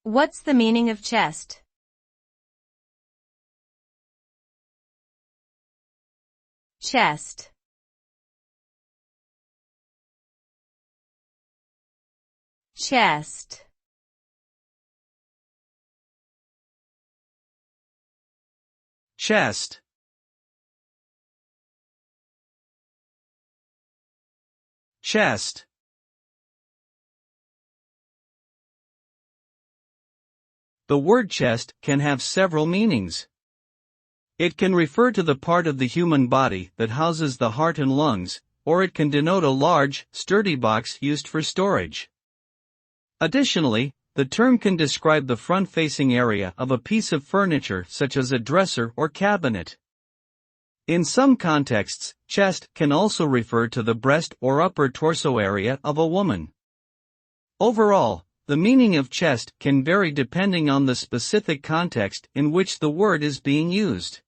What's the meaning of chest? Chest. Chest. Chest. Chest. The word chest can have several meanings. It can refer to the part of the human body that houses the heart and lungs, or it can denote a large, sturdy box used for storage. Additionally, the term can describe the front-facing area of a piece of furniture such as a dresser or cabinet. In some contexts, chest can also refer to the breast or upper torso area of a woman. Overall, the meaning of chest can vary depending on the specific context in which the word is being used.